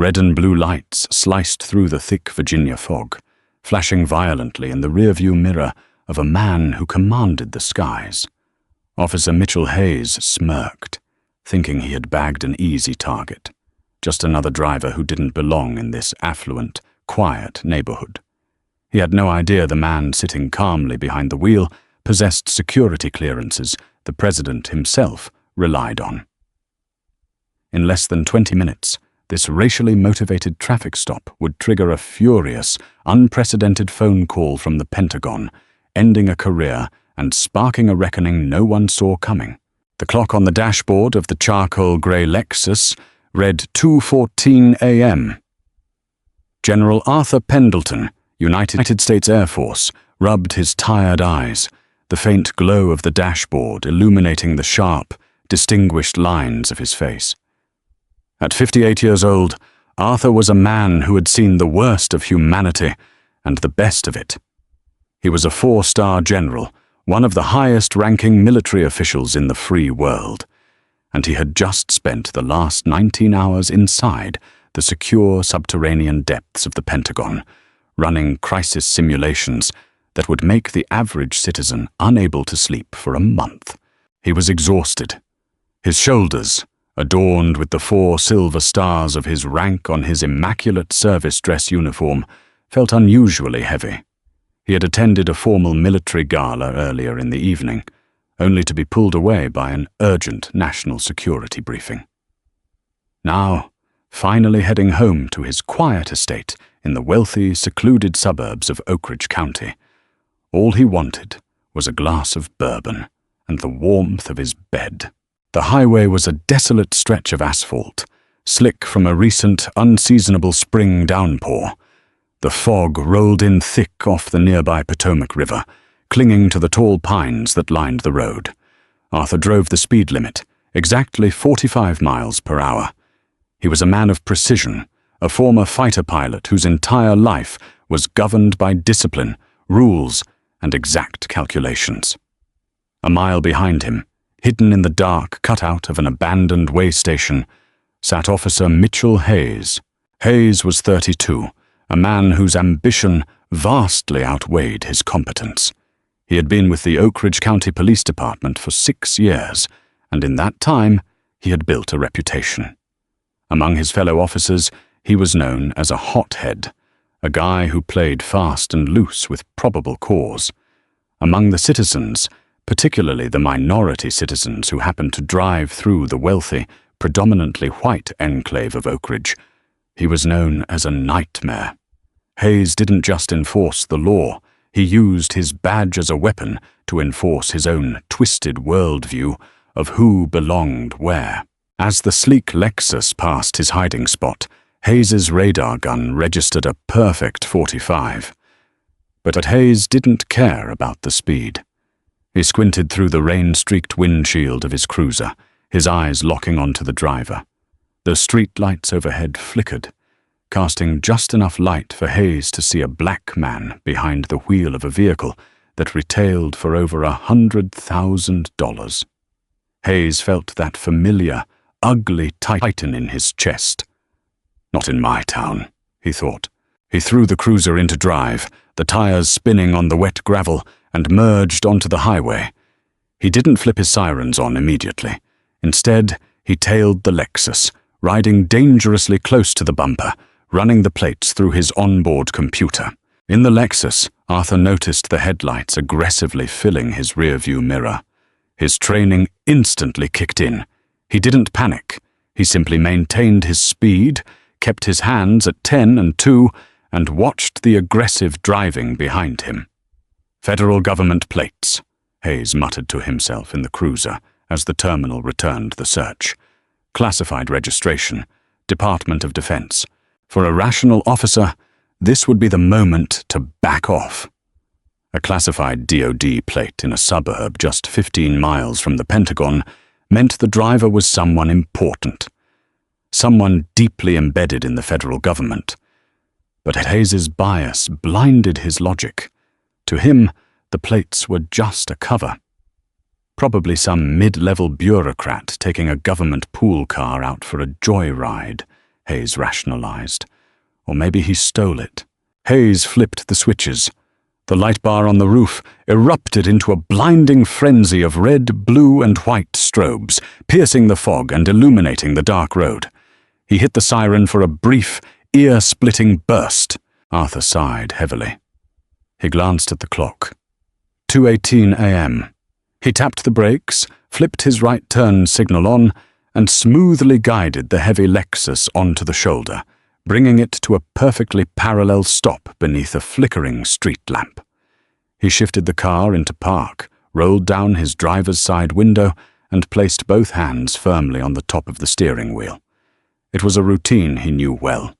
Red and blue lights sliced through the thick Virginia fog, flashing violently in the rearview mirror of a man who commanded the skies. Officer Mitchell Hayes smirked, thinking he had bagged an easy target. Just another driver who didn't belong in this affluent, quiet neighborhood. He had no idea the man sitting calmly behind the wheel possessed security clearances the president himself relied on. In less than 20 minutes, this racially motivated traffic stop would trigger a furious, unprecedented phone call from the Pentagon, ending a career and sparking a reckoning no one saw coming. The clock on the dashboard of the charcoal grey Lexus read 2:14 a.m. General Arthur Pendleton, United States Air Force, rubbed his tired eyes, the faint glow of the dashboard illuminating the sharp, distinguished lines of his face. At 58 years old, Arthur was a man who had seen the worst of humanity and the best of it. He was a 4-star general, one of the highest-ranking military officials in the free world, and he had just spent the last 19 hours inside the secure subterranean depths of the Pentagon, running crisis simulations that would make the average citizen unable to sleep for a month. He was exhausted. His shoulders, adorned with the 4 silver stars of his rank on his immaculate service dress uniform, felt unusually heavy. He had attended a formal military gala earlier in the evening, only to be pulled away by an urgent national security briefing. Now, finally heading home to his quiet estate in the wealthy, secluded suburbs of Oak Ridge County, all he wanted was a glass of bourbon and the warmth of his bed. The highway was a desolate stretch of asphalt, slick from a recent, unseasonable spring downpour. The fog rolled in thick off the nearby Potomac River, clinging to the tall pines that lined the road. Arthur drove the speed limit, exactly 45 miles per hour. He was a man of precision, a former fighter pilot whose entire life was governed by discipline, rules, and exact calculations. A mile behind him, hidden in the dark cutout of an abandoned way station, sat Officer Mitchell Hayes. Hayes was 32, a man whose ambition vastly outweighed his competence. He had been with the Oak Ridge County Police Department for 6 years, and in that time he had built a reputation. Among his fellow officers, he was known as a hothead, a guy who played fast and loose with probable cause. Among the citizens, particularly the minority citizens who happened to drive through the wealthy, predominantly white enclave of Oak Ridge, he was known as a nightmare. Hayes didn't just enforce the law, he used his badge as a weapon to enforce his own twisted worldview of who belonged where. As the sleek Lexus passed his hiding spot, Hayes's radar gun registered a perfect 45. But Hayes didn't care about the speed. He squinted through the rain-streaked windshield of his cruiser, his eyes locking onto the driver. The street lights overhead flickered, casting just enough light for Hayes to see a black man behind the wheel of a vehicle that retailed for over $100,000. Hayes felt that familiar, ugly tighten in his chest. Not in my town, he thought. He threw the cruiser into drive, the tires spinning on the wet gravel, and merged onto the highway. He didn't flip his sirens on immediately. Instead, he tailed the Lexus, riding dangerously close to the bumper, running the plates through his onboard computer. In the Lexus, Arthur noticed the headlights aggressively filling his rearview mirror. His training instantly kicked in. He didn't panic. He simply maintained his speed, kept his hands at 10 and 2, and watched the aggressive driving behind him. Federal government plates, Hayes muttered to himself in the cruiser as the terminal returned the search. Classified registration, Department of Defense. For a rational officer, this would be the moment to back off. A classified DoD plate in a suburb just 15 miles from the Pentagon meant the driver was someone important, someone deeply embedded in the federal government. But Hayes's bias blinded his logic. To him, the plates were just a cover. Probably some mid-level bureaucrat taking a government pool car out for a joyride, Hayes rationalized. Or maybe he stole it. Hayes flipped the switches. The light bar on the roof erupted into a blinding frenzy of red, blue, and white strobes, piercing the fog and illuminating the dark road. He hit the siren for a brief, ear-splitting burst. Arthur sighed heavily. He glanced at the clock. 2:18 a.m. He tapped the brakes, flipped his right turn signal on, and smoothly guided the heavy Lexus onto the shoulder, bringing it to a perfectly parallel stop beneath a flickering street lamp. He shifted the car into park, rolled down his driver's side window, and placed both hands firmly on the top of the steering wheel. It was a routine he knew well.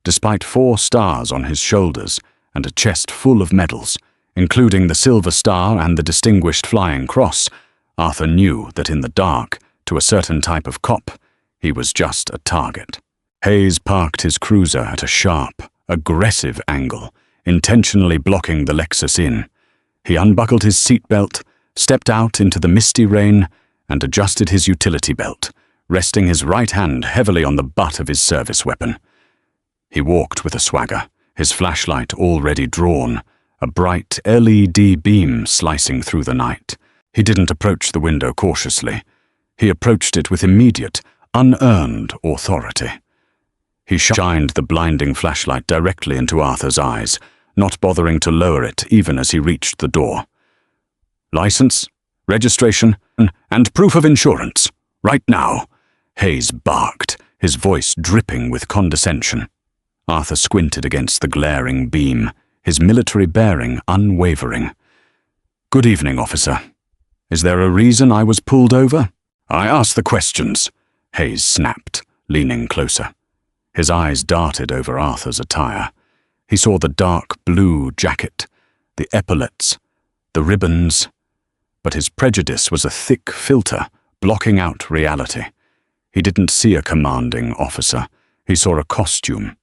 Despite 4 stars on his shoulders and a chest full of medals, including the Silver Star and the Distinguished Flying Cross, Arthur knew that in the dark, to a certain type of cop, he was just a target. Hayes parked his cruiser at a sharp, aggressive angle, intentionally blocking the Lexus in. He unbuckled his seatbelt, stepped out into the misty rain, and adjusted his utility belt, resting his right hand heavily on the butt of his service weapon. He walked with a swagger, his flashlight already drawn, a bright LED beam slicing through the night. He didn't approach the window cautiously. He approached it with immediate, unearned authority. He shined the blinding flashlight directly into Arthur's eyes, not bothering to lower it even as he reached the door. "License, registration, and proof of insurance. Right now," Hayes barked, his voice dripping with condescension. Arthur squinted against the glaring beam, his military bearing unwavering. "Good evening, officer. Is there a reason I was pulled over?" "I asked the questions," Hayes snapped, leaning closer. His eyes darted over Arthur's attire. He saw the dark blue jacket, the epaulets, the ribbons, but his prejudice was a thick filter, blocking out reality. He didn't see a commanding officer. He saw a costume.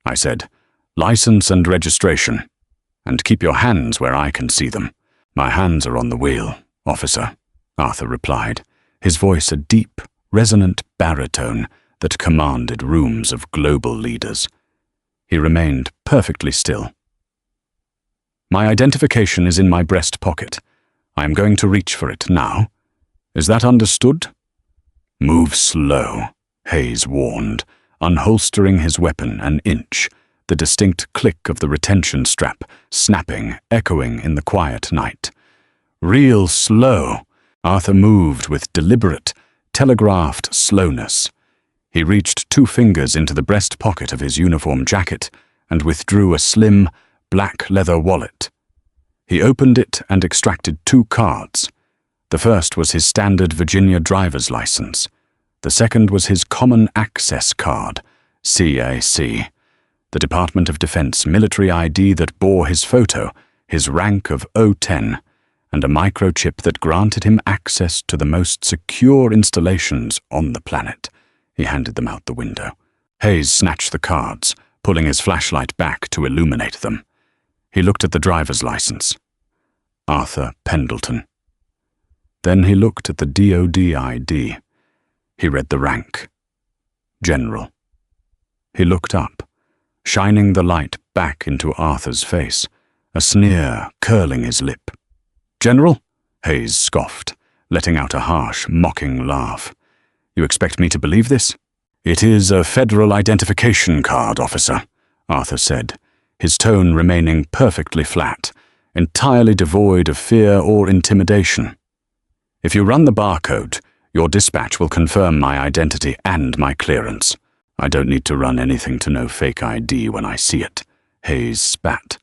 I said, "License and registration, and keep your hands where I can see them." "My hands are on the wheel, officer," Arthur replied, his voice a deep, resonant baritone that commanded rooms of global leaders. He remained perfectly still. "My identification is in my breast pocket. I am going to reach for it now. Is that understood?" "Move slow," Hayes warned, unholstering his weapon an inch, the distinct click of the retention strap snapping, echoing in the quiet night. "Real slow." Arthur moved with deliberate, telegraphed slowness. He reached 2 fingers into the breast pocket of his uniform jacket and withdrew a slim, black leather wallet. He opened it and extracted 2 cards. The first was his standard Virginia driver's license. The second was his Common Access Card, CAC, the Department of Defense military ID that bore his photo, his rank of O10, and a microchip that granted him access to the most secure installations on the planet. He handed them out the window. Hayes snatched the cards, pulling his flashlight back to illuminate them. He looked at the driver's license. Arthur Pendleton. Then he looked at the DoD ID. He read the rank. General. He looked up, shining the light back into Arthur's face, a sneer curling his lip. "General?" Hayes scoffed, letting out a harsh, mocking laugh. "You expect me to believe this?" "It is a federal identification card, officer," Arthur said, his tone remaining perfectly flat, entirely devoid of fear or intimidation. "If you run the barcode, your dispatch will confirm my identity and my clearance. I don't need to run anything to know fake ID when I see it," Hayes spat,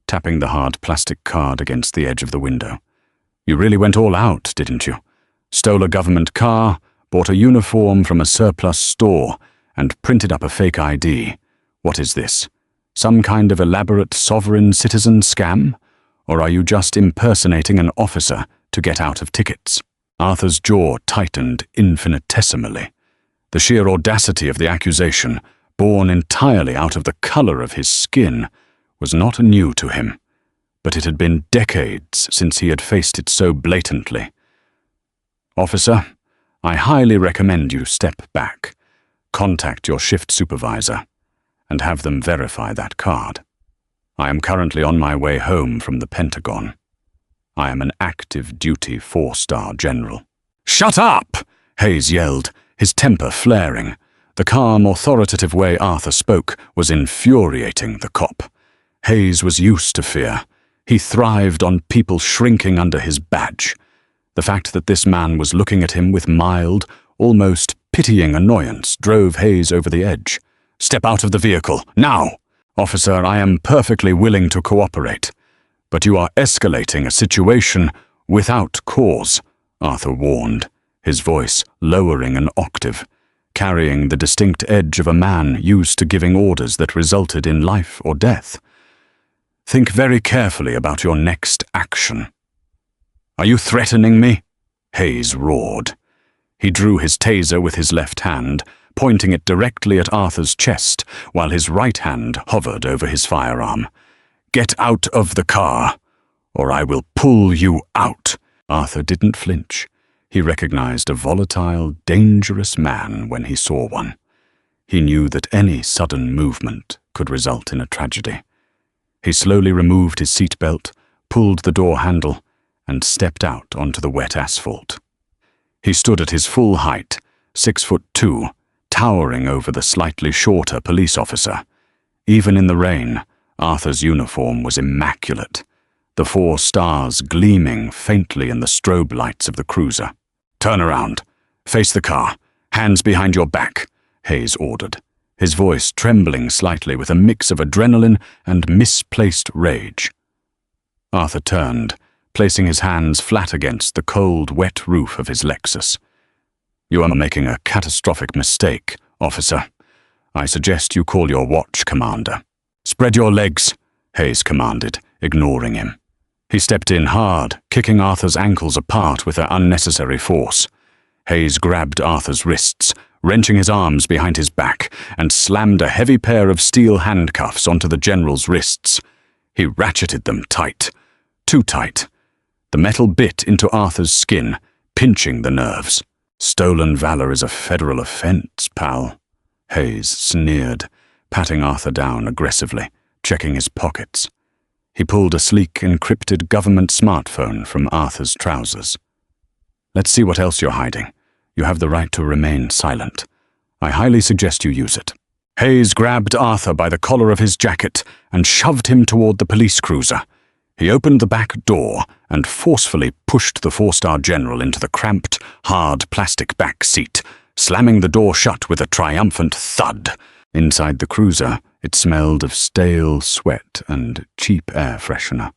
tapping the hard plastic card against the edge of the window. "You really went all out, didn't you? Stole a government car, bought a uniform from a surplus store, and printed up a fake ID. What is this? Some kind of elaborate sovereign citizen scam? Or are you just impersonating an officer to get out of tickets?" Arthur's jaw tightened infinitesimally. The sheer audacity of the accusation, born entirely out of the color of his skin, was not new to him, but it had been decades since he had faced it so blatantly. "Officer, I highly recommend you step back. Contact your shift supervisor and have them verify that card. I am currently on my way home from the Pentagon. I am an active duty 4-star general." "Shut up!" Hayes yelled, his temper flaring. The calm, authoritative way Arthur spoke was infuriating the cop. Hayes was used to fear. He thrived on people shrinking under his badge. The fact that this man was looking at him with mild, almost pitying annoyance drove Hayes over the edge. "Step out of the vehicle, now!" "Officer, I am perfectly willing to cooperate, but you are escalating a situation without cause," Arthur warned, his voice lowering an octave, carrying the distinct edge of a man used to giving orders that resulted in life or death. "Think very carefully about your next action." "Are you threatening me?" Hayes roared. He drew his taser with his left hand, pointing it directly at Arthur's chest, while his right hand hovered over his firearm. "Get out of the car, or I will pull you out." Arthur didn't flinch. He recognized a volatile, dangerous man when he saw one. He knew that any sudden movement could result in a tragedy. He slowly removed his seatbelt, pulled the door handle, and stepped out onto the wet asphalt. He stood at his full height, 6'2", towering over the slightly shorter police officer. Even in the rain, Arthur's uniform was immaculate, the 4 stars gleaming faintly in the strobe lights of the cruiser. "Turn around. Face the car. Hands behind your back," Hayes ordered, his voice trembling slightly with a mix of adrenaline and misplaced rage. Arthur turned, placing his hands flat against the cold, wet roof of his Lexus. "You are making a catastrophic mistake, officer. I suggest you call your watch commander." "Spread your legs," Hayes commanded, ignoring him. He stepped in hard, kicking Arthur's ankles apart with their unnecessary force. Hayes grabbed Arthur's wrists, wrenching his arms behind his back, and slammed a heavy pair of steel handcuffs onto the general's wrists. He ratcheted them tight, too tight. The metal bit into Arthur's skin, pinching the nerves. "Stolen valor is a federal offense, pal," Hayes sneered, patting Arthur down aggressively, checking his pockets. He pulled a sleek, encrypted government smartphone from Arthur's trousers. "Let's see what else you're hiding. You have the right to remain silent. I highly suggest you use it." Hayes grabbed Arthur by the collar of his jacket and shoved him toward the police cruiser. He opened the back door and forcefully pushed the 4-star general into the cramped, hard plastic back seat, slamming the door shut with a triumphant thud. Inside the cruiser, it smelled of stale sweat and cheap air freshener.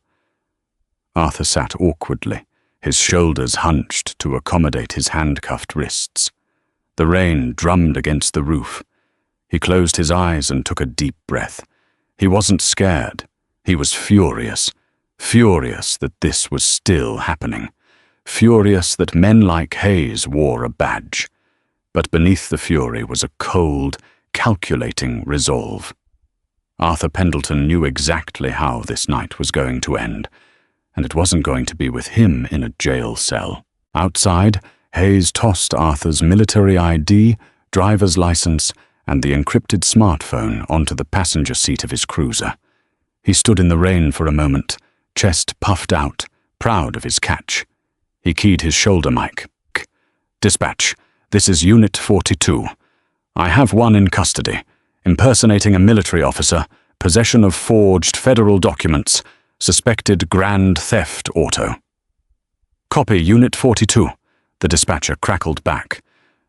Arthur sat awkwardly, his shoulders hunched to accommodate his handcuffed wrists. The rain drummed against the roof. He closed his eyes and took a deep breath. He wasn't scared. He was furious. Furious that this was still happening. Furious that men like Hayes wore a badge. But beneath the fury was a cold, calculating resolve. Arthur Pendleton knew exactly how this night was going to end, and it wasn't going to be with him in a jail cell. Outside, Hayes tossed Arthur's military ID, driver's license, and the encrypted smartphone onto the passenger seat of his cruiser. He stood in the rain for a moment, chest puffed out, proud of his catch. He keyed his shoulder mic. "Dispatch, this is Unit 42. I have one in custody, impersonating a military officer, possession of forged federal documents, suspected grand theft auto." "Copy, Unit 42, the dispatcher crackled back.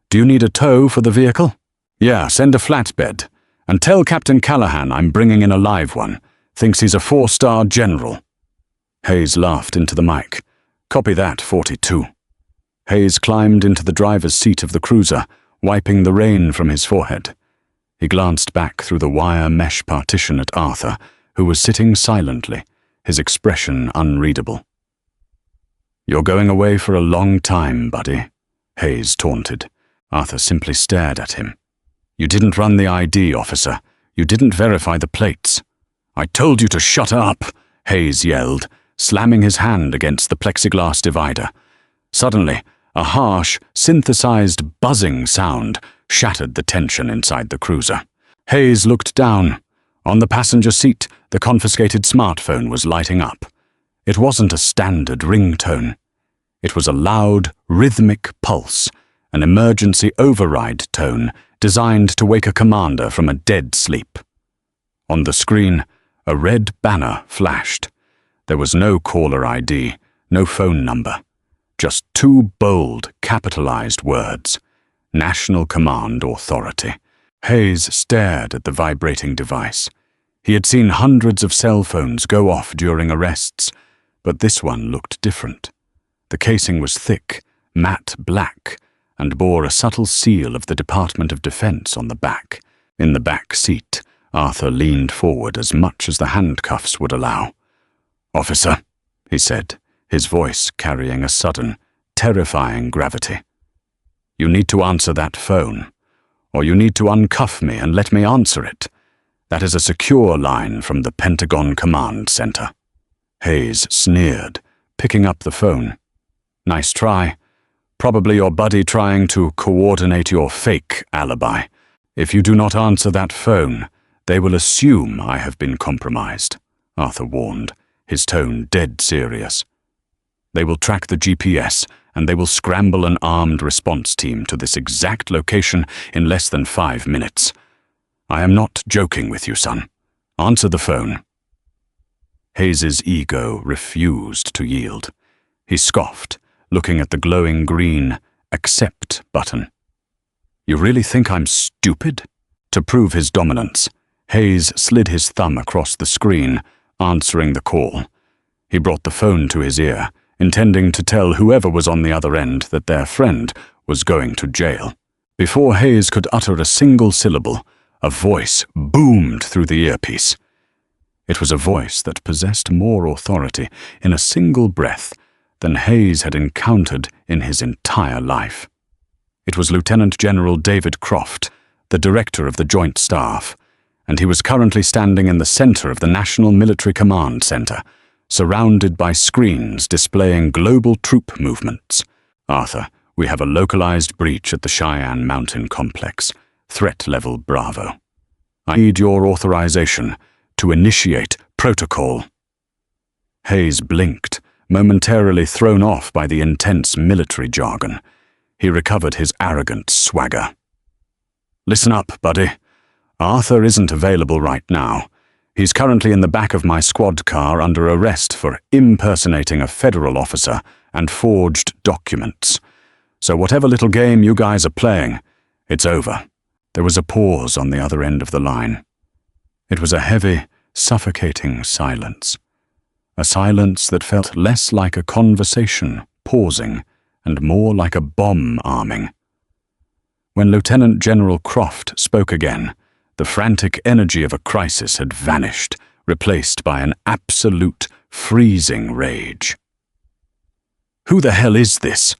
"Do you need a tow for the vehicle?" "Yeah, send a flatbed. And tell Captain Callahan I'm bringing in a live one. Thinks he's a 4-star general." Hayes laughed into the mic. "Copy that, 42. Hayes climbed into the driver's seat of the cruiser, wiping the rain from his forehead. He glanced back through the wire mesh partition at Arthur, who was sitting silently, his expression unreadable. "You're going away for a long time, buddy," Hayes taunted. Arthur simply stared at him. "You didn't run the ID, officer. You didn't verify the plates." "I told you to shut up," Hayes yelled, slamming his hand against the plexiglass divider. Suddenly, a harsh, synthesized buzzing sound shattered the tension inside the cruiser. Hayes looked down. On the passenger seat, the confiscated smartphone was lighting up. It wasn't a standard ringtone. It was a loud, rhythmic pulse, an emergency override tone designed to wake a commander from a dead sleep. On the screen, a red banner flashed. There was no caller ID, no phone number. Just two bold, capitalized words: National Command Authority. Hayes stared at the vibrating device. He had seen hundreds of cell phones go off during arrests, but this one looked different. The casing was thick, matte black, and bore a subtle seal of the Department of Defense on the back. In the back seat, Arthur leaned forward as much as the handcuffs would allow. "Officer," he said, his voice carrying a sudden, terrifying gravity. "You need to answer that phone, or you need to uncuff me and let me answer it. That is a secure line from the Pentagon Command Center." Hayes sneered, picking up the phone. "Nice try. Probably your buddy trying to coordinate your fake alibi. If you do not answer that phone, they will assume I have been compromised," Arthur warned, his tone dead serious. "They will track the GPS, and they will scramble an armed response team to this exact location in less than 5 minutes. I am not joking with you, son. Answer the phone." Hayes's ego refused to yield. He scoffed, looking at the glowing green "Accept" button. "You really think I'm stupid?" To prove his dominance, Hayes slid his thumb across the screen, answering the call. He brought the phone to his ear, intending to tell whoever was on the other end that their friend was going to jail. Before Hayes could utter a single syllable, a voice boomed through the earpiece. It was a voice that possessed more authority in a single breath than Hayes had encountered in his entire life. It was Lieutenant General David Croft, the director of the Joint Staff, and he was currently standing in the center of the National Military Command Center, surrounded by screens displaying global troop movements. "Arthur, we have a localized breach at the Cheyenne Mountain Complex. Threat level Bravo. I need your authorization to initiate protocol." Hayes blinked, momentarily thrown off by the intense military jargon. He recovered his arrogant swagger. "Listen up, buddy. Arthur isn't available right now. He's currently in the back of my squad car under arrest for impersonating a federal officer and forged documents. So whatever little game you guys are playing, it's over." There was a pause on the other end of the line. It was a heavy, suffocating silence. A silence that felt less like a conversation pausing and more like a bomb arming. When Lieutenant General Croft spoke again, the frantic energy of a crisis had vanished, replaced by an absolute, freezing rage. "Who the hell is this?"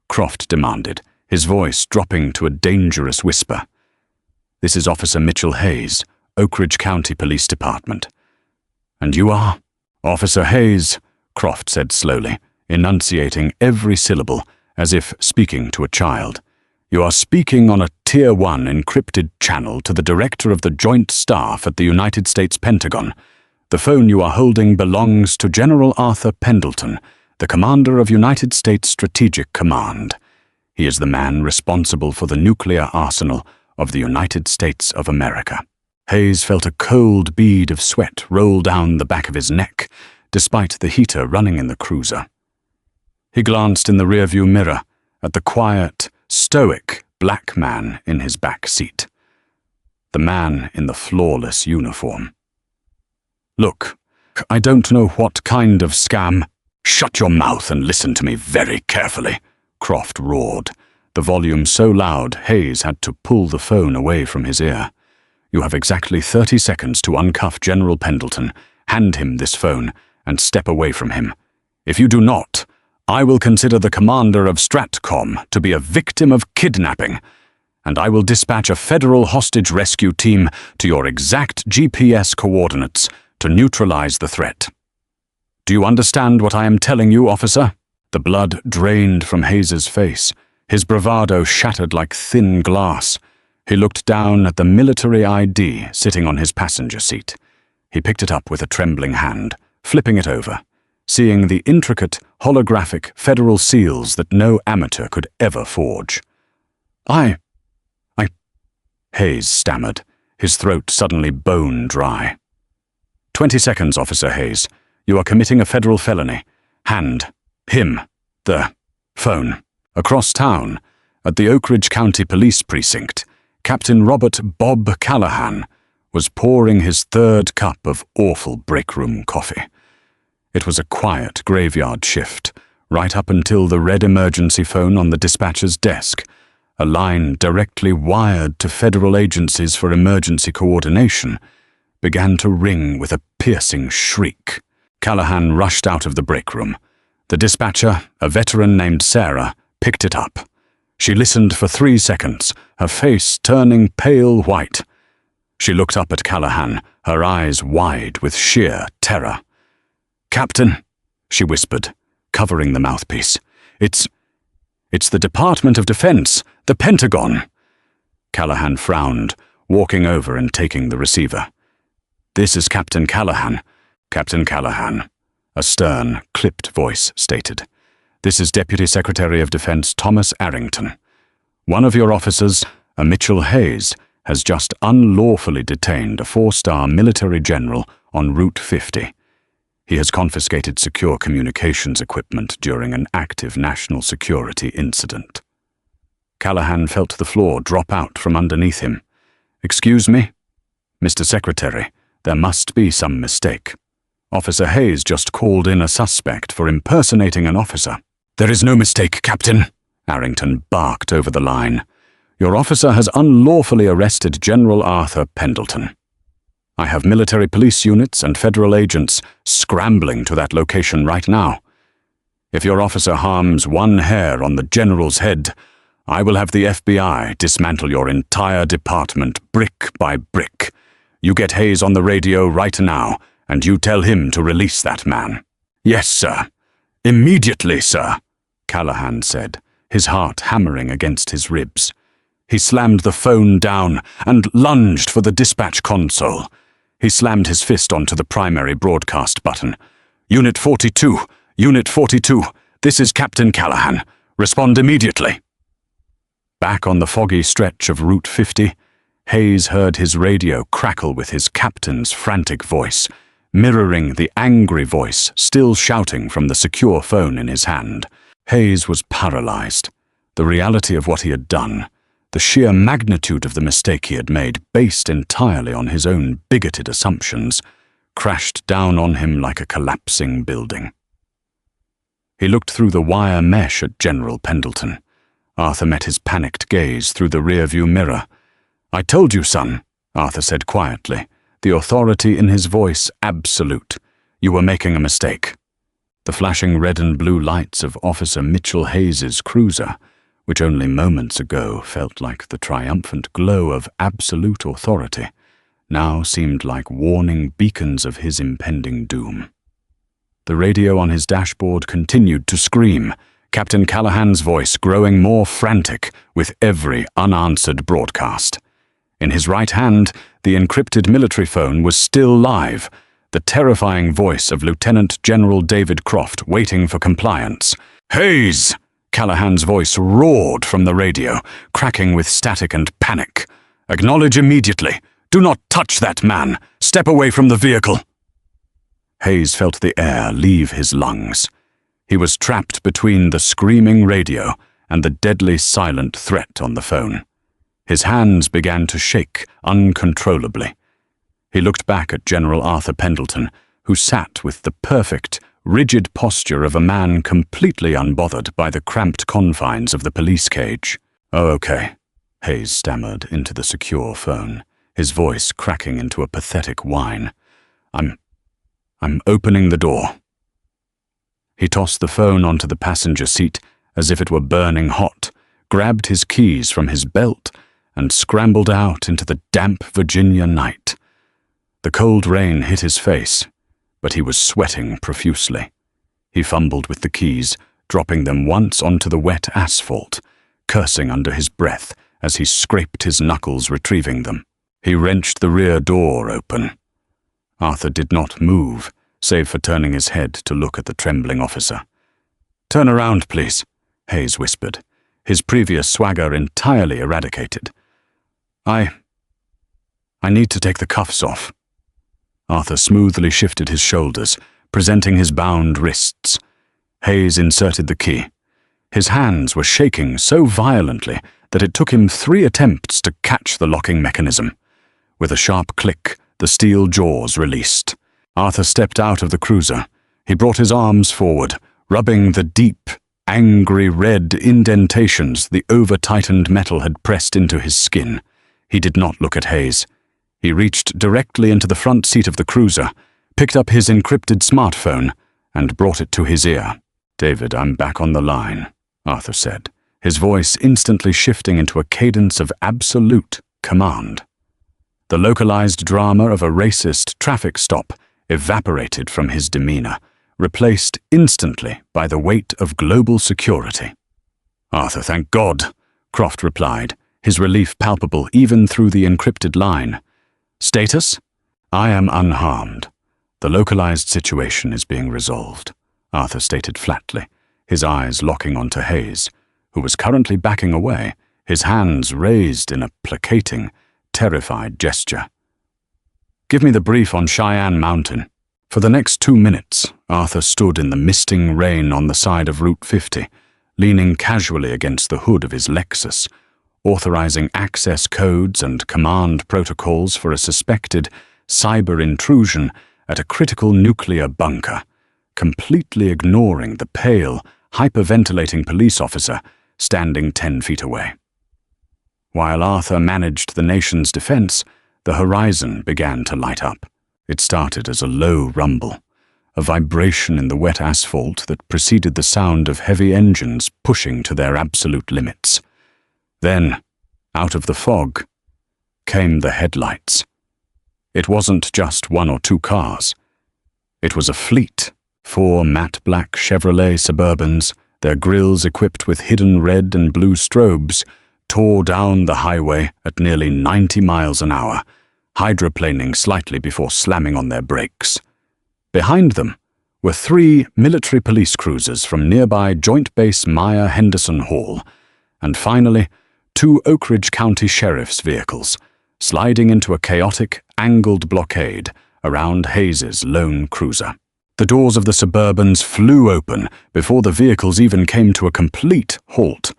Croft demanded, his voice dropping to a dangerous whisper. "This is Officer Mitchell Hayes, Oak Ridge County Police Department." "And you are?" "Officer Hayes," Croft said slowly, enunciating every syllable as if speaking to a child. "You are speaking on a Tier 1 encrypted channel to the Director of the Joint Staff at the United States Pentagon. The phone you are holding belongs to General Arthur Pendleton, the Commander of United States Strategic Command. He is the man responsible for the nuclear arsenal of the United States of America." Hayes felt a cold bead of sweat roll down the back of his neck, despite the heater running in the cruiser. He glanced in the rearview mirror at the quiet, stoic black man in his back seat. The man in the flawless uniform. "Look, I don't know what kind of scam—" "Shut your mouth and listen to me very carefully," Croft roared, the volume so loud Hayes had to pull the phone away from his ear. "You have exactly 30 seconds to uncuff General Pendleton, hand him this phone, and step away from him. If you do not, I will consider the commander of Stratcom to be a victim of kidnapping, and I will dispatch a federal hostage rescue team to your exact GPS coordinates to neutralize the threat. Do you understand what I am telling you, officer?" The blood drained from Hayes's face, his bravado shattered like thin glass. He looked down at the military ID sitting on his passenger seat. He picked it up with a trembling hand, flipping it over, seeing the intricate, holographic federal seals that no amateur could ever forge. I... Hayes stammered, his throat suddenly bone dry. 20 seconds, Officer Hayes. You are committing a federal felony. Hand him the phone. Across town, at the Oak Ridge County Police Precinct, Captain Robert Bob Callahan was pouring his third cup of awful breakroom coffee. It was a quiet graveyard shift, right up until the red emergency phone on the dispatcher's desk, a line directly wired to federal agencies for emergency coordination, began to ring with a piercing shriek. Callahan rushed out of the break room. The dispatcher, a veteran named Sarah, picked it up. She listened for 3 seconds, her face turning pale white. She looked up at Callahan, her eyes wide with sheer terror. "Captain," she whispered, covering the mouthpiece. It's the Department of Defense, the Pentagon." Callahan frowned, walking over and taking the receiver. "This is Captain Callahan." "Captain Callahan," a stern, clipped voice stated. "This is Deputy Secretary of Defense Thomas Arrington. One of your officers, a Mitchell Hayes, has just unlawfully detained a 4-star military general on Route 50. He has confiscated secure communications equipment during an active national security incident." Callahan felt the floor drop out from underneath him. "Excuse me? Mr. Secretary, there must be some mistake. Officer Hayes just called in a suspect for impersonating an officer." "There is no mistake, Captain," Arrington barked over the line. "Your officer has unlawfully arrested General Arthur Pendleton. I have military police units and federal agents scrambling to that location right now. If your officer harms one hair on the general's head, I will have the FBI dismantle your entire department brick by brick. You get Hayes on the radio right now, and you tell him to release that man." "Yes, sir. Immediately, sir," Callahan said, his heart hammering against his ribs. He slammed the phone down and lunged for the dispatch console. He slammed his fist onto the primary broadcast button. "Unit 42, Unit 42, this is Captain Callahan. Respond immediately." Back on the foggy stretch of Route 50, Hayes heard his radio crackle with his captain's frantic voice, mirroring the angry voice still shouting from the secure phone in his hand. Hayes was paralyzed. The reality of what he had done, the sheer magnitude of the mistake he had made, based entirely on his own bigoted assumptions, crashed down on him like a collapsing building. He looked through the wire mesh at General Pendleton. Arthur met his panicked gaze through the rearview mirror. "I told you, son," Arthur said quietly, the authority in his voice absolute. "You were making a mistake." The flashing red and blue lights of Officer Mitchell Hayes's cruiser, which only moments ago felt like the triumphant glow of absolute authority, now seemed like warning beacons of his impending doom. The radio on his dashboard continued to scream, Captain Callahan's voice growing more frantic with every unanswered broadcast. In his right hand, the encrypted military phone was still live, the terrifying voice of Lieutenant General David Croft waiting for compliance. "Hayes!" Callahan's voice roared from the radio, cracking with static and panic. "Acknowledge immediately. Do not touch that man. Step away from the vehicle." Hayes felt the air leave his lungs. He was trapped between the screaming radio and the deadly silent threat on the phone. His hands began to shake uncontrollably. He looked back at General Arthur Pendleton, who sat with the perfect, rigid posture of a man completely unbothered by the cramped confines of the police cage. "Oh, okay," Hayes stammered into the secure phone, his voice cracking into a pathetic whine. I'm opening the door." He tossed the phone onto the passenger seat as if it were burning hot, grabbed his keys from his belt, and scrambled out into the damp Virginia night. The cold rain hit his face, but he was sweating profusely. He fumbled with the keys, dropping them once onto the wet asphalt, cursing under his breath as he scraped his knuckles retrieving them. He wrenched the rear door open. Arthur did not move, save for turning his head to look at the trembling officer. "Turn around, please," Hayes whispered, his previous swagger entirely eradicated. I need to take the cuffs off." Arthur smoothly shifted his shoulders, presenting his bound wrists. Hayes inserted the key. His hands were shaking so violently that it took him 3 attempts to catch the locking mechanism. With a sharp click, the steel jaws released. Arthur stepped out of the cruiser. He brought his arms forward, rubbing the deep, angry red indentations the over-tightened metal had pressed into his skin. He did not look at Hayes. He reached directly into the front seat of the cruiser, picked up his encrypted smartphone, and brought it to his ear. "David, I'm back on the line," Arthur said, his voice instantly shifting into a cadence of absolute command. The localized drama of a racist traffic stop evaporated from his demeanor, replaced instantly by the weight of global security. "Arthur, thank God," Croft replied, his relief palpable even through the encrypted line. "Status? I am unharmed. The localized situation is being resolved," Arthur stated flatly, his eyes locking onto Hayes, who was currently backing away, his hands raised in a placating, terrified gesture. "Give me the brief on Cheyenne Mountain." For the next 2 minutes, Arthur stood in the misting rain on the side of Route 50, leaning casually against the hood of his Lexus, authorizing access codes and command protocols for a suspected cyber intrusion at a critical nuclear bunker, completely ignoring the pale, hyperventilating police officer standing 10 feet away. While Arthur managed the nation's defense, the horizon began to light up. It started as a low rumble, a vibration in the wet asphalt that preceded the sound of heavy engines pushing to their absolute limits. Then, out of the fog, came the headlights. It wasn't just 1 or 2 cars. It was a fleet, 4 matte black Chevrolet Suburbans, their grills equipped with hidden red and blue strobes, tore down the highway at nearly 90 miles an hour, hydroplaning slightly before slamming on their brakes. Behind them were 3 military police cruisers from nearby Joint Base Meyer Henderson Hall, and finally, 2 Oak Ridge County Sheriff's vehicles, sliding into a chaotic, angled blockade around Hayes's lone cruiser. The doors of the Suburbans flew open before the vehicles even came to a complete halt.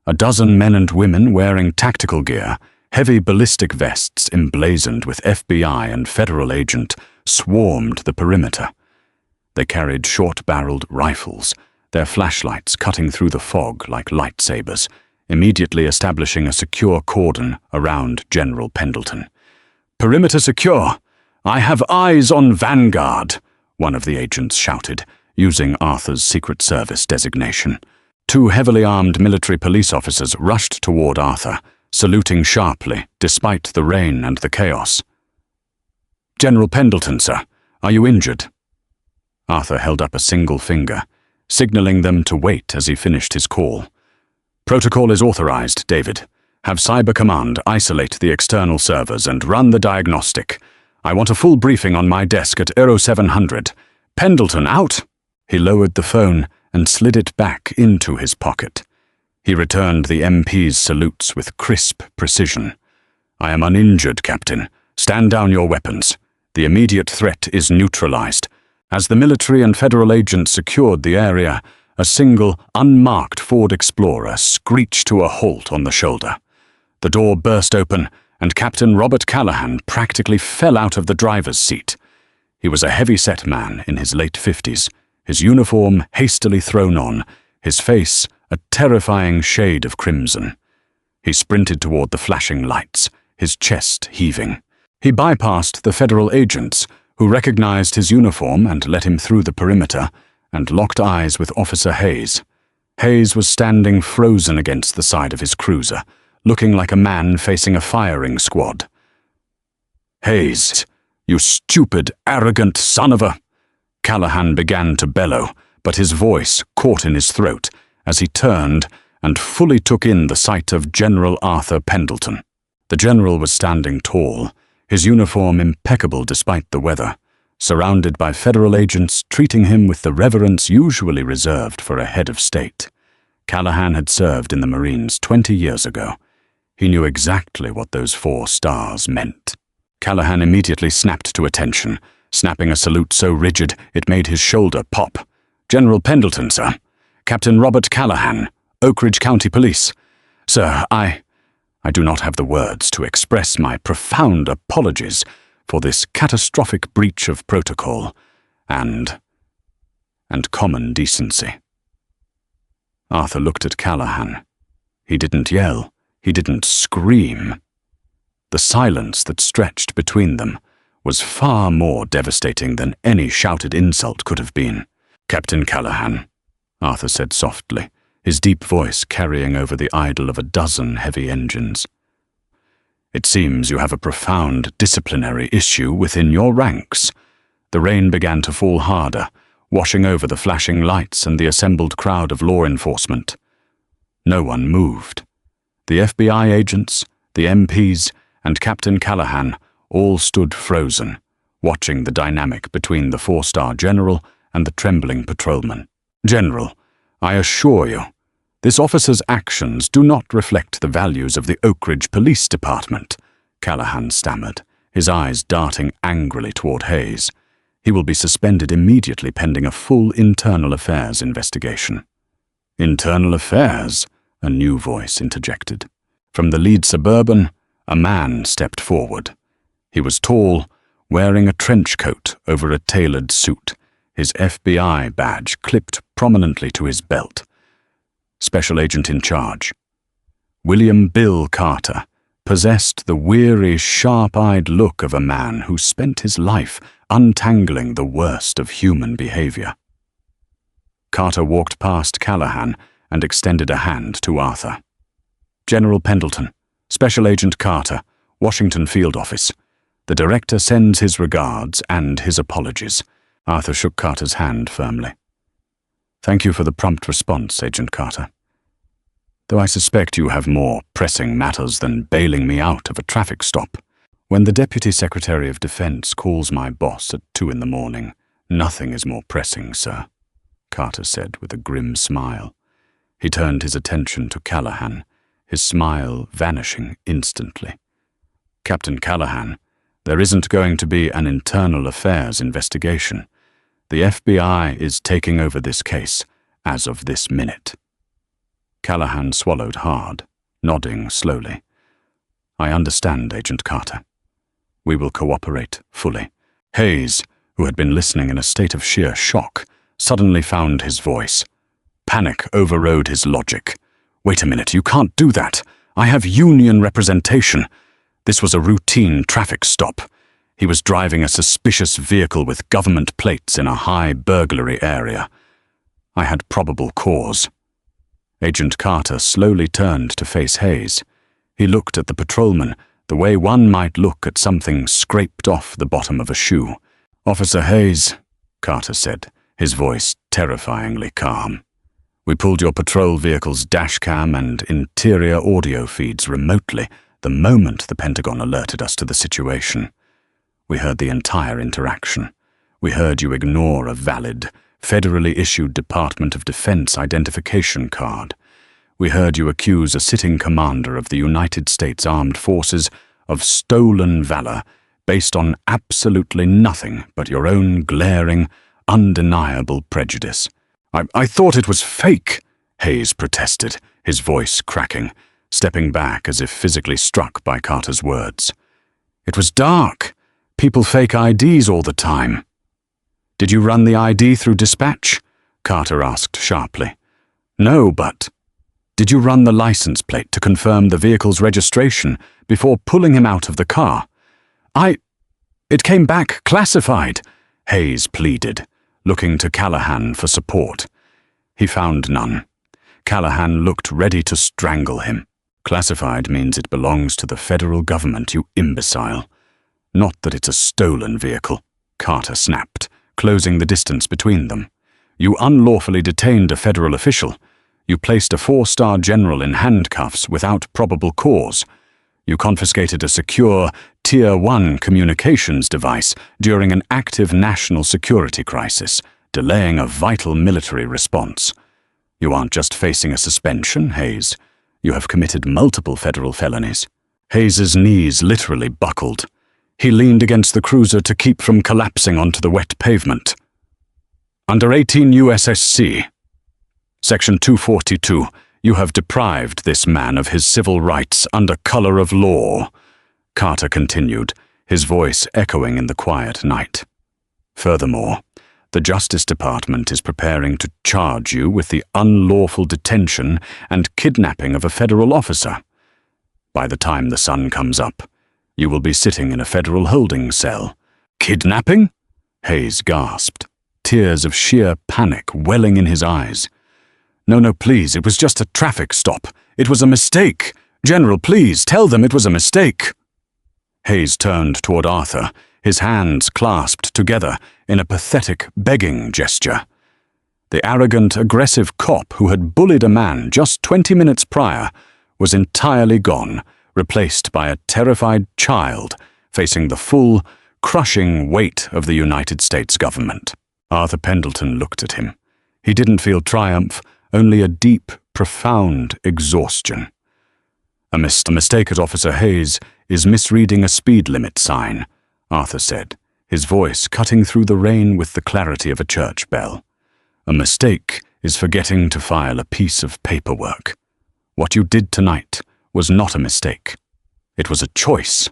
A dozen men and women wearing tactical gear, heavy ballistic vests emblazoned with FBI and federal agent, swarmed the perimeter. They carried short-barreled rifles, their flashlights cutting through the fog like lightsabers, immediately establishing a secure cordon around General Pendleton. "Perimeter secure! I have eyes on Vanguard," one of the agents shouted, using Arthur's Secret Service designation. 2 heavily armed military police officers rushed toward Arthur, saluting sharply despite the rain and the chaos. "General Pendleton, sir. Are you injured?" Arthur held up a single finger, signaling them to wait as he finished his call. "Protocol is authorized, David. Have Cyber Command isolate the external servers and run the diagnostic. I want a full briefing on my desk at 0700. Pendleton, out!" He lowered the phone and slid it back into his pocket. He returned the MP's salutes with crisp precision. "I am uninjured, Captain. Stand down your weapons. The immediate threat is neutralized." As the military and federal agents secured the area, a single, unmarked Ford Explorer screeched to a halt on the shoulder. The door burst open, and Captain Robert Callahan practically fell out of the driver's seat. He was a heavy-set man in his late 50s, his uniform hastily thrown on, his face a terrifying shade of crimson. He sprinted toward the flashing lights, his chest heaving. He bypassed the federal agents, who recognized his uniform and let him through the perimeter, and locked eyes with Officer Hayes. Hayes was standing frozen against the side of his cruiser, looking like a man facing a firing squad. "Hayes, you stupid, arrogant son of a—" Callahan began to bellow, but his voice caught in his throat as he turned and fully took in the sight of General Arthur Pendleton. The general was standing tall, his uniform impeccable despite the weather, surrounded by federal agents treating him with the reverence usually reserved for a head of state. Callahan had served in the Marines 20 years ago. He knew exactly what those 4 stars meant. Callahan immediately snapped to attention, snapping a salute so rigid it made his shoulder pop. "General Pendleton, sir. Captain Robert Callahan, Oak Ridge County Police. Sir, I do not have the words to express my profound apologies for this catastrophic breach of protocol and common decency." Arthur looked at Callahan. He didn't yell. He didn't scream. The silence that stretched between them was far more devastating than any shouted insult could have been. "Captain Callahan," Arthur said softly, his deep voice carrying over the idle of a dozen heavy engines. "It seems you have a profound disciplinary issue within your ranks." The rain began to fall harder, washing over the flashing lights and the assembled crowd of law enforcement. No one moved. The FBI agents, the MPs, and Captain Callahan all stood frozen, watching the dynamic between the 4-star general and the trembling patrolman. "General, I assure you, this officer's actions do not reflect the values of the Oak Ridge Police Department," Callahan stammered, his eyes darting angrily toward Hayes. "He will be suspended immediately pending a full internal affairs investigation." "Internal affairs?" a new voice interjected. From the lead suburban, a man stepped forward. He was tall, wearing a trench coat over a tailored suit, his FBI badge clipped prominently to his belt. Special Agent in Charge. William Bill Carter possessed the weary, sharp-eyed look of a man who spent his life untangling the worst of human behavior. Carter walked past Callahan and extended a hand to Arthur. "General Pendleton, Special Agent Carter, Washington Field Office. The Director sends his regards and his apologies." Arthur shook Carter's hand firmly. "Thank you for the prompt response, Agent Carter. Though I suspect you have more pressing matters than bailing me out of a traffic stop. When the Deputy Secretary of Defense calls my boss at 2 a.m, nothing is more pressing, sir," Carter said with a grim smile. He turned his attention to Callahan, his smile vanishing instantly. "Captain Callahan, there isn't going to be an internal affairs investigation. The FBI is taking over this case as of this minute." Callahan swallowed hard, nodding slowly. "I understand, Agent Carter. We will cooperate fully." Hayes, who had been listening in a state of sheer shock, suddenly found his voice. Panic overrode his logic. "Wait a minute, you can't do that. I have union representation." This was a routine traffic stop. He was driving a suspicious vehicle with government plates in a high burglary area. I had probable cause. Agent Carter slowly turned to face Hayes. He looked at the patrolman the way one might look at something scraped off the bottom of a shoe. "Officer Hayes," Carter said, his voice terrifyingly calm. "We pulled your patrol vehicle's dashcam and interior audio feeds remotely the moment the Pentagon alerted us to the situation. We heard the entire interaction. We heard you ignore a valid, federally issued Department of Defense identification card. We heard you accuse a sitting commander of the United States Armed Forces of stolen valor based on absolutely nothing but your own glaring, undeniable prejudice." I thought it was fake," Hayes protested, his voice cracking, stepping back as if physically struck by Carter's words. "It was dark. People fake IDs all the time." "Did you run the ID through dispatch?" Carter asked sharply. "No, but..." "Did you run the license plate to confirm the vehicle's registration before pulling him out of the car?" It came back classified," Hayes pleaded, looking to Callahan for support. He found none. Callahan looked ready to strangle him. "Classified means it belongs to the federal government, you imbecile. Not that it's a stolen vehicle," Carter snapped, closing the distance between them. "You unlawfully detained a federal official. You placed a 4-star general in handcuffs without probable cause. You confiscated a secure Tier 1 communications device during an active national security crisis, delaying a vital military response. You aren't just facing a suspension, Hayes. You have committed multiple federal felonies. Hayes's knees literally buckled. He leaned against the cruiser to keep from collapsing onto the wet pavement. Under 18 U.S.S.C. Section 242, you have deprived this man of his civil rights under color of law, Carter continued, his voice echoing in the quiet night. Furthermore, the Justice Department is preparing to charge you with the unlawful detention and kidnapping of a federal officer. By the time the sun comes up, you will be sitting in a federal holding cell. Kidnapping? Hayes gasped, tears of sheer panic welling in his eyes. No, please, it was just a traffic stop. It was a mistake. General, please, tell them it was a mistake. Hayes turned toward Arthur, his hands clasped together in a pathetic, begging gesture. The arrogant, aggressive cop who had bullied a man just 20 minutes prior was entirely gone, replaced by a terrified child facing the full, crushing weight of the United States government. Arthur Pendleton looked at him. He didn't feel triumph, only a deep, profound exhaustion. A mistake at Officer Hayes is misreading a speed limit sign, Arthur said, his voice cutting through the rain with the clarity of a church bell. A mistake is forgetting to file a piece of paperwork. What you did tonight was not a mistake. It was a choice.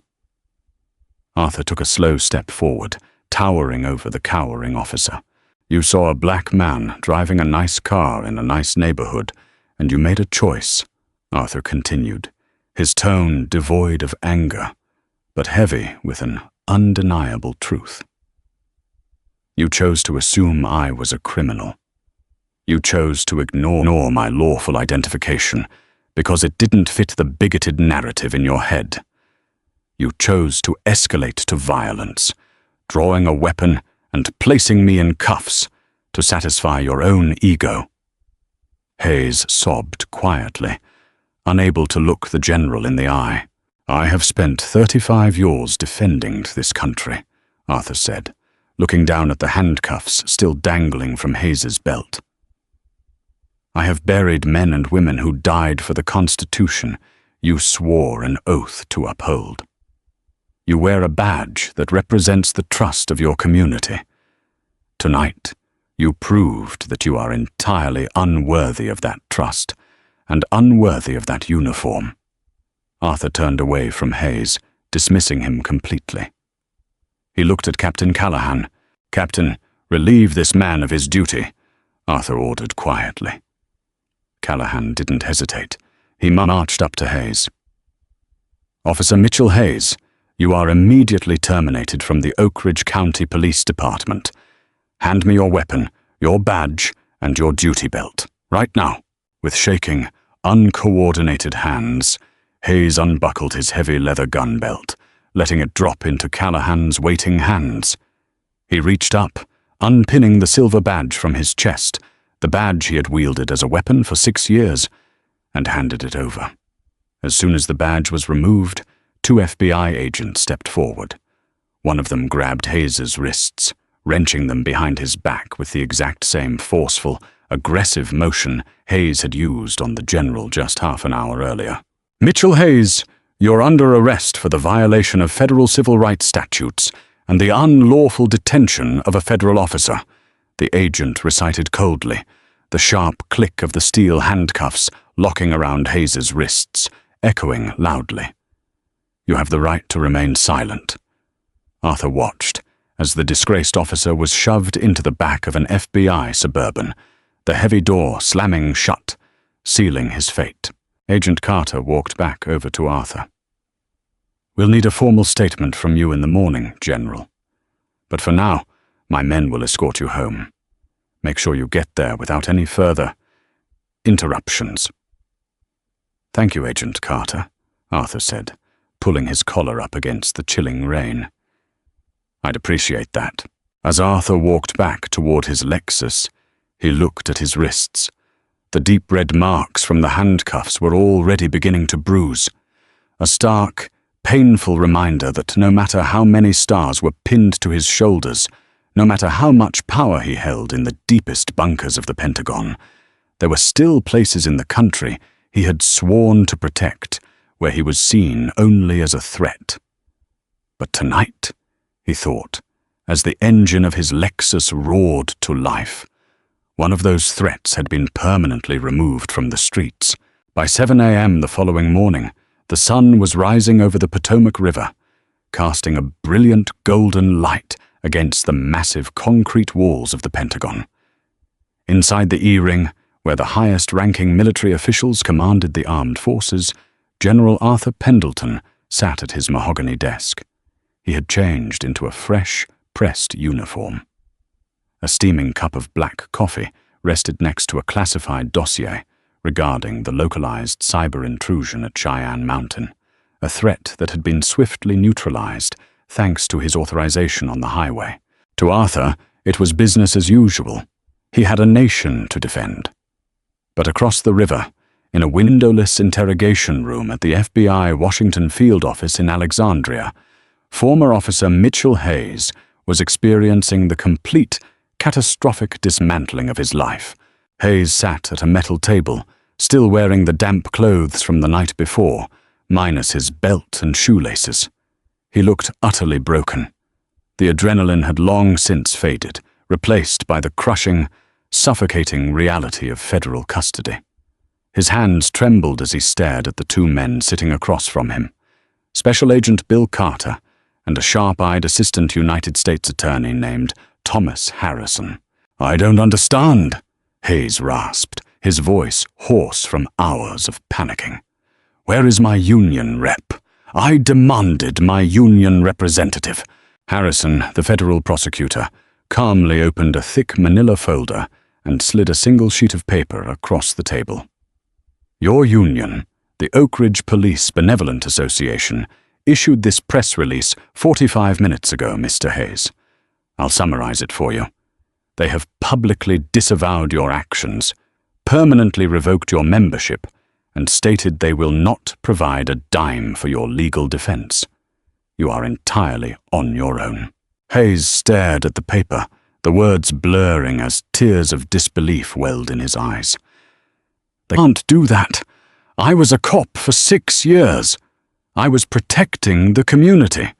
Arthur took a slow step forward, towering over the cowering officer. You saw a black man driving a nice car in a nice neighborhood, and you made a choice, Arthur continued, his tone devoid of anger, but heavy with an undeniable truth. You chose to assume I was a criminal. You chose to ignore my lawful identification because it didn't fit the bigoted narrative in your head. You chose to escalate to violence, drawing a weapon and placing me in cuffs to satisfy your own ego. Hayes sobbed quietly, unable to look the general in the eye. I have spent 35 years defending this country, Arthur said, looking down at the handcuffs still dangling from Hayes's belt. I have buried men and women who died for the Constitution you swore an oath to uphold. You wear a badge that represents the trust of your community. Tonight, you proved that you are entirely unworthy of that trust and unworthy of that uniform. Arthur turned away from Hayes, dismissing him completely. He looked at Captain Callahan. Captain, relieve this man of his duty, Arthur ordered quietly. Callahan didn't hesitate. He marched up to Hayes. Officer Mitchell Hayes, you are immediately terminated from the Oak Ridge County Police Department. Hand me your weapon, your badge, and your duty belt, right now. With shaking, uncoordinated hands, Hayes unbuckled his heavy leather gun belt, letting it drop into Callahan's waiting hands. He reached up, unpinning the silver badge from his chest, the badge he had wielded as a weapon for 6 years, and handed it over. As soon as the badge was removed, 2 FBI agents stepped forward. One of them grabbed Hayes's wrists, wrenching them behind his back with the exact same forceful, aggressive motion Hayes had used on the general just half an hour earlier. Mitchell Hayes, you're under arrest for the violation of federal civil rights statutes and the unlawful detention of a federal officer, the agent recited coldly, the sharp click of the steel handcuffs locking around Hayes's wrists, echoing loudly. You have the right to remain silent. Arthur watched as the disgraced officer was shoved into the back of an FBI Suburban, the heavy door slamming shut, sealing his fate. Agent Carter walked back over to Arthur. We'll need a formal statement from you in the morning, General. But for now, my men will escort you home. Make sure you get there without any further interruptions. Thank you, Agent Carter, Arthur said, pulling his collar up against the chilling rain. I'd appreciate that. As Arthur walked back toward his Lexus, he looked at his wrists. The deep red marks from the handcuffs were already beginning to bruise. A stark, painful reminder that no matter how many stars were pinned to his shoulders, no matter how much power he held in the deepest bunkers of the Pentagon, there were still places in the country he had sworn to protect, where he was seen only as a threat. But tonight, he thought, as the engine of his Lexus roared to life, one of those threats had been permanently removed from the streets. By 7 a.m. the following morning, the sun was rising over the Potomac River, casting a brilliant golden light against the massive concrete walls of the Pentagon. Inside the E-ring, where the highest-ranking military officials commanded the armed forces, General Arthur Pendleton sat at his mahogany desk. He had changed into a fresh, pressed uniform. A steaming cup of black coffee rested next to a classified dossier regarding the localized cyber intrusion at Cheyenne Mountain, a threat that had been swiftly neutralized thanks to his authorization on the highway. To Arthur, it was business as usual. He had a nation to defend. But across the river, in a windowless interrogation room at the FBI Washington field office in Alexandria, former Officer Mitchell Hayes was experiencing the complete, catastrophic dismantling of his life. Hayes sat at a metal table, still wearing the damp clothes from the night before, minus his belt and shoelaces. He looked utterly broken. The adrenaline had long since faded, replaced by the crushing, suffocating reality of federal custody. His hands trembled as he stared at the two men sitting across from him, Special Agent Bill Carter and a sharp-eyed assistant United States attorney named Thomas Harrison. "I don't understand," Hayes rasped, his voice hoarse from hours of panicking. "Where is my union rep? I demanded my union representative." Harrison, the federal prosecutor, calmly opened a thick manila folder and slid a single sheet of paper across the table. "Your union, the Oak Ridge Police Benevolent Association, issued this press release 45 minutes ago, Mr. Hayes. I'll summarize it for you. They have publicly disavowed your actions, permanently revoked your membership, and stated they will not provide a dime for your legal defense. You are entirely on your own." Hayes stared at the paper, the words blurring as tears of disbelief welled in his eyes. "They can't do that. I was a cop for 6 years. I was protecting the community."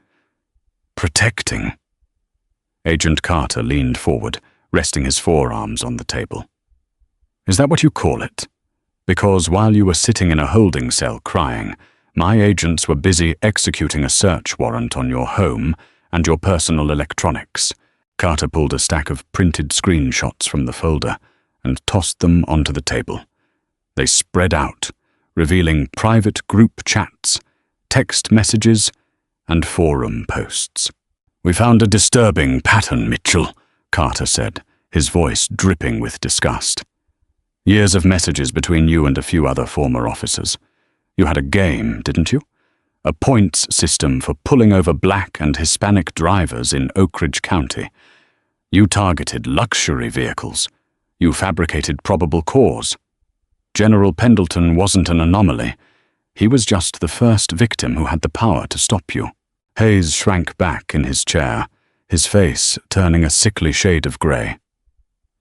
"Protecting?" Agent Carter leaned forward, resting his forearms on the table. "Is that what you call it? Because while you were sitting in a holding cell crying, my agents were busy executing a search warrant on your home and your personal electronics." Carter pulled a stack of printed screenshots from the folder and tossed them onto the table. They spread out, revealing private group chats, text messages, and forum posts. "We found a disturbing pattern, Mitchell," Carter said, his voice dripping with disgust. "Years of messages between you and a few other former officers. You had a game, didn't you? A points system for pulling over black and Hispanic drivers in Oak Ridge County. You targeted luxury vehicles. You fabricated probable cause. General Pendleton wasn't an anomaly. He was just the first victim who had the power to stop you." Hayes shrank back in his chair, his face turning a sickly shade of grey.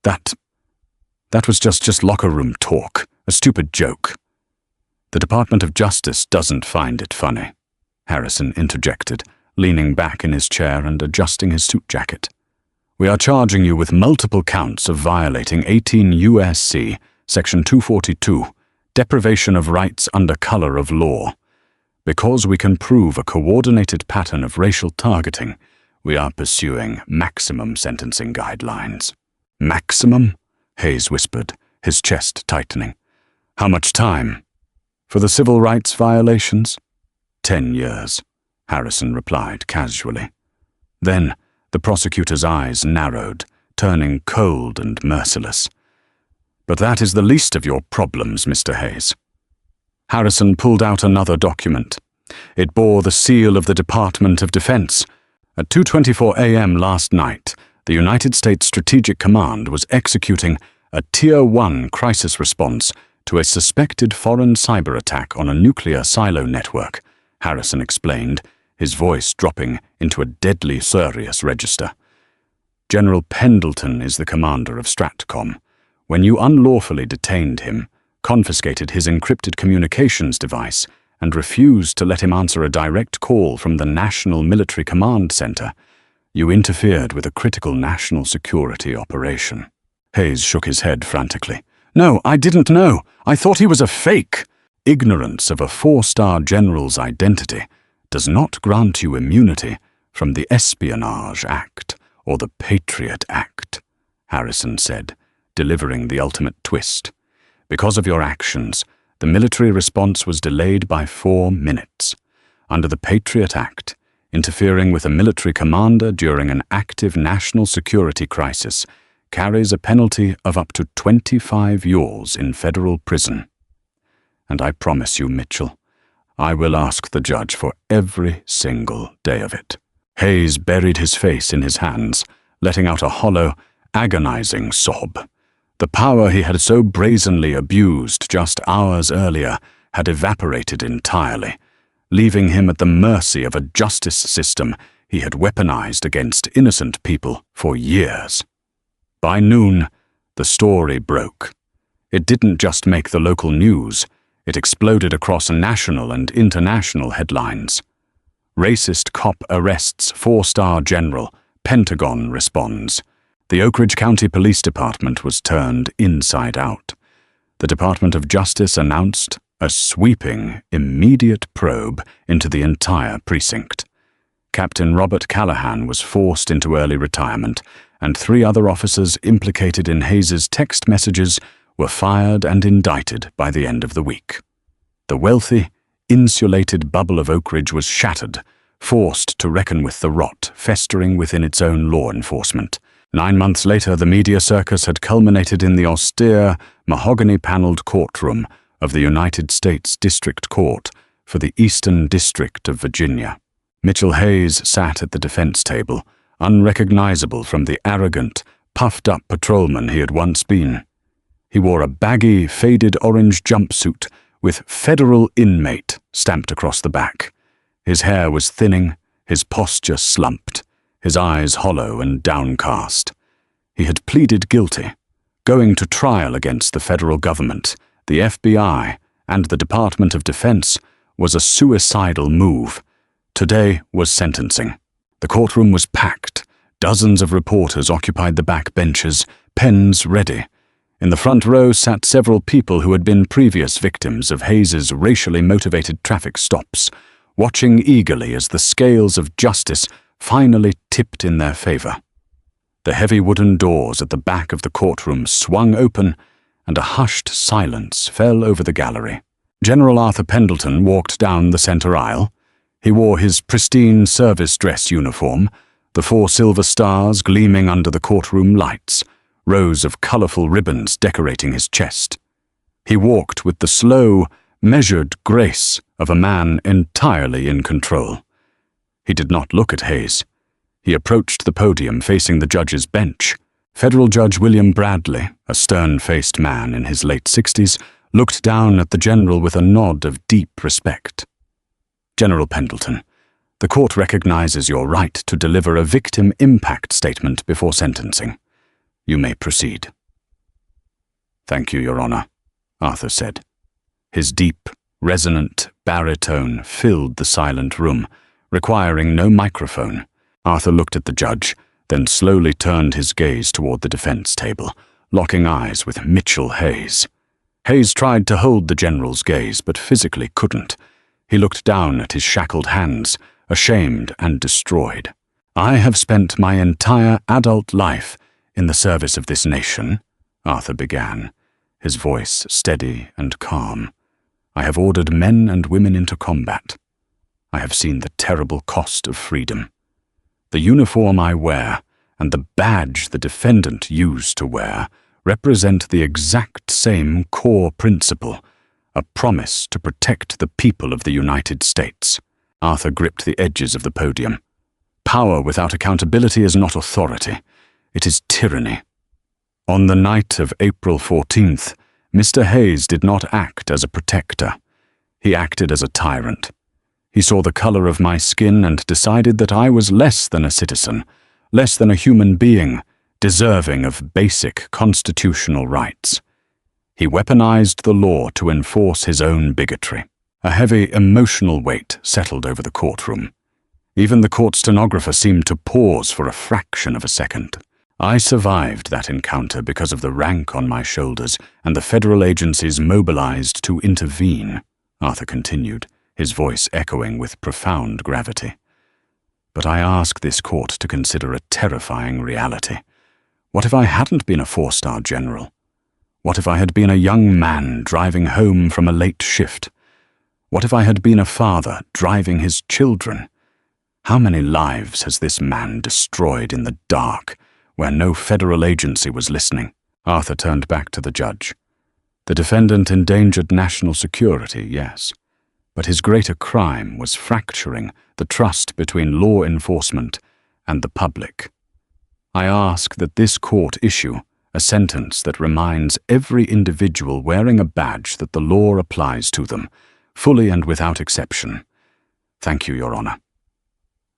That was just locker room talk, a stupid joke." "The Department of Justice doesn't find it funny," Harrison interjected, leaning back in his chair and adjusting his suit jacket. "We are charging you with multiple counts of violating 18 U.S.C. Section 242, deprivation of rights under color of law. Because we can prove a coordinated pattern of racial targeting, we are pursuing maximum sentencing guidelines." "Maximum?" Hayes whispered, his chest tightening. "How much time? For the civil rights violations?" 10 years, Harrison replied casually. Then the prosecutor's eyes narrowed, turning cold and merciless. "But that is the least of your problems, Mr. Hayes." Harrison pulled out another document. It bore the seal of the Department of Defense. At 2:24 a.m. last night, the United States Strategic Command was executing a Tier 1 crisis response to a suspected foreign cyber attack on a nuclear silo network, Harrison explained, his voice dropping into a deadly serious register. General Pendleton is the commander of Stratcom. When you unlawfully detained him, confiscated his encrypted communications device, and refused to let him answer a direct call from the National Military Command Center, you interfered with a critical national security operation. Hayes shook his head frantically. No, I didn't know. I thought he was a fake. Ignorance of a 4-star general's identity does not grant you immunity from the Espionage Act or the Patriot Act, Harrison said, delivering the ultimate twist. Because of your actions, the military response was delayed by 4 minutes. Under the Patriot Act, interfering with a military commander during an active national security crisis carries a penalty of up to 25 years in federal prison. And I promise you, Mitchell, I will ask the judge for every single day of it. Hayes buried his face in his hands, letting out a hollow, agonizing sob. The power he had so brazenly abused just hours earlier had evaporated entirely, leaving him at the mercy of a justice system he had weaponized against innocent people for years. By noon, the story broke. It didn't just make the local news, it exploded across national and international headlines. Racist cop arrests 4-star general, Pentagon responds. The Oak Ridge County Police Department was turned inside out. The Department of Justice announced a sweeping, immediate probe into the entire precinct. Captain Robert Callahan was forced into early retirement, and 3 other officers implicated in Hayes's text messages were fired and indicted by the end of the week. The wealthy, insulated bubble of Oak Ridge was shattered, forced to reckon with the rot festering within its own law enforcement. 9 months later, the media circus had culminated in the austere, mahogany-paneled courtroom of the United States District Court for the Eastern District of Virginia. Mitchell Hayes sat at the defense table, unrecognizable from the arrogant, puffed-up patrolman he had once been. He wore a baggy, faded orange jumpsuit with "Federal Inmate" stamped across the back. His hair was thinning, his posture slumped, his eyes hollow and downcast. He had pleaded guilty. Going to trial against the federal government, the FBI, and the Department of Defense was a suicidal move. Today was sentencing. The courtroom was packed. Dozens of reporters occupied the back benches, pens ready. In the front row sat several people who had been previous victims of Hayes's racially motivated traffic stops, watching eagerly as the scales of justice finally tipped in their favor. The heavy wooden doors at the back of the courtroom swung open, and a hushed silence fell over the gallery. General Arthur Pendleton walked down the center aisle. He wore his pristine service dress uniform, the 4 silver stars gleaming under the courtroom lights, rows of colorful ribbons decorating his chest. He walked with the slow, measured grace of a man entirely in control. He did not look at Hayes. He approached the podium facing the judge's bench. Federal Judge William Bradley, a stern-faced man in his late 60s, looked down at the general with a nod of deep respect. General Pendleton, the court recognizes your right to deliver a victim impact statement before sentencing. You may proceed. Thank you, Your Honor, Arthur said. His deep, resonant baritone filled the silent room, requiring no microphone. Arthur looked at the judge, then slowly turned his gaze toward the defense table, locking eyes with Mitchell Hayes. Hayes tried to hold the general's gaze, but physically couldn't. He looked down at his shackled hands, ashamed and destroyed. I have spent my entire adult life in the service of this nation, Arthur began, his voice steady and calm. I have ordered men and women into combat. I have seen the terrible cost of freedom. The uniform I wear and the badge the defendant used to wear represent the exact same core principle, a promise to protect the people of the United States. Arthur gripped the edges of the podium. Power without accountability is not authority. It is tyranny. On the night of April 14th, Mr. Hayes did not act as a protector. He acted as a tyrant. He saw the color of my skin and decided that I was less than a citizen, less than a human being, deserving of basic constitutional rights. He weaponized the law to enforce his own bigotry. A heavy emotional weight settled over the courtroom. Even the court stenographer seemed to pause for a fraction of a second. I survived that encounter because of the rank on my shoulders and the federal agencies mobilized to intervene, Arthur continued, his voice echoing with profound gravity. But I ask this court to consider a terrifying reality. What if I hadn't been a four-star general? What if I had been a young man driving home from a late shift? What if I had been a father driving his children? How many lives has this man destroyed in the dark, where no federal agency was listening? Arthur turned back to the judge. The defendant endangered national security, yes, but his greater crime was fracturing the trust between law enforcement and the public. I ask that this court issue a sentence that reminds every individual wearing a badge that the law applies to them, fully and without exception. Thank you, Your Honor.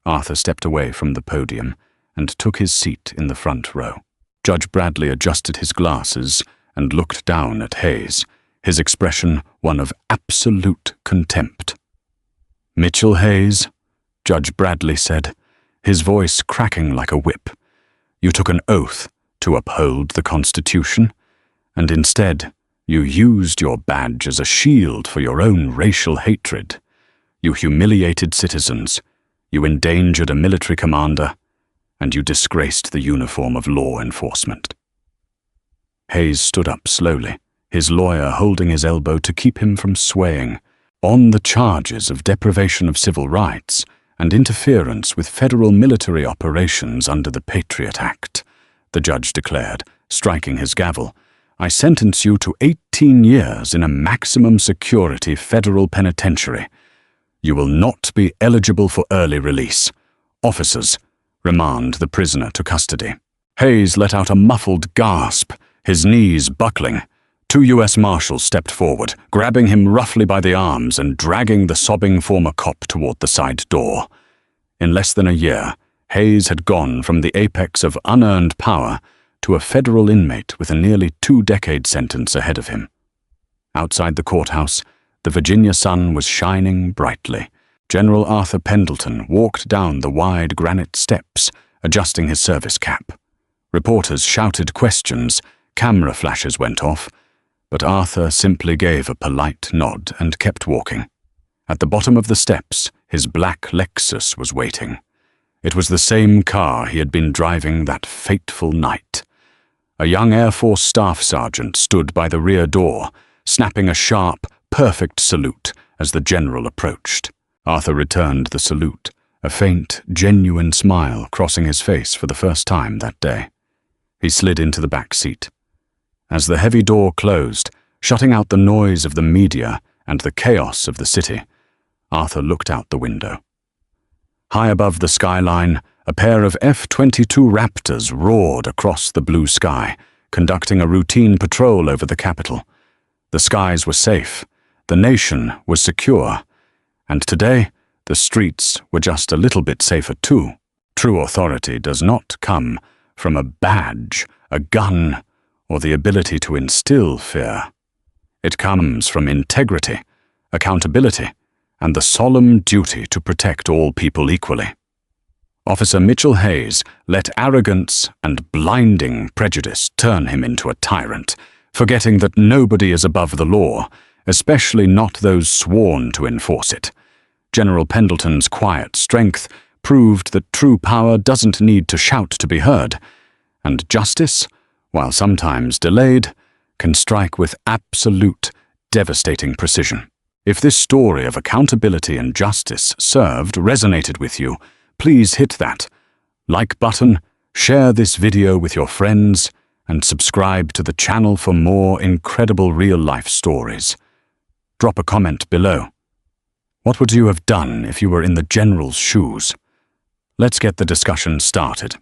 Arthur stepped away from the podium and took his seat in the front row. Judge Bradley adjusted his glasses and looked down at Hayes, his expression one of absolute contempt. "Mitchell Hayes," Judge Bradley said, his voice cracking like a whip, "you took an oath to uphold the Constitution, and instead you used your badge as a shield for your own racial hatred. You humiliated citizens, you endangered a military commander, and you disgraced the uniform of law enforcement." Hayes stood up slowly, his lawyer holding his elbow to keep him from swaying. On the charges of deprivation of civil rights and interference with federal military operations under the Patriot Act, the judge declared, striking his gavel, "I sentence you to 18 years in a maximum security federal penitentiary. You will not be eligible for early release. Officers, remand the prisoner to custody." Hayes let out a muffled gasp, his knees buckling. Two U.S. Marshals stepped forward, grabbing him roughly by the arms and dragging the sobbing former cop toward the side door. In less than a year, Hayes had gone from the apex of unearned power to a federal inmate with a nearly 2-decade sentence ahead of him. Outside the courthouse, the Virginia sun was shining brightly. General Arthur Pendleton walked down the wide granite steps, adjusting his service cap. Reporters shouted questions, camera flashes went off, but Arthur simply gave a polite nod and kept walking. At the bottom of the steps, his black Lexus was waiting. It was the same car he had been driving that fateful night. A young Air Force staff sergeant stood by the rear door, snapping a sharp, perfect salute as the general approached. Arthur returned the salute, a faint, genuine smile crossing his face for the first time that day. He slid into the back seat. As the heavy door closed, shutting out the noise of the media and the chaos of the city, Arthur looked out the window. High above the skyline, a pair of F-22 Raptors roared across the blue sky, conducting a routine patrol over the capital. The skies were safe, the nation was secure, and today the streets were just a little bit safer too. True authority does not come from a badge, a gun, or the ability to instill fear. It comes from integrity, accountability, and the solemn duty to protect all people equally. Officer Mitchell Hayes let arrogance and blinding prejudice turn him into a tyrant, forgetting that nobody is above the law, especially not those sworn to enforce it. General Pendleton's quiet strength proved that true power doesn't need to shout to be heard, and justice, while sometimes delayed, can strike with absolute, devastating precision. If this story of accountability and justice resonated with you, please hit that like button, share this video with your friends, and subscribe to the channel for more incredible real-life stories. Drop a comment below. What would you have done if you were in the general's shoes? Let's get the discussion started.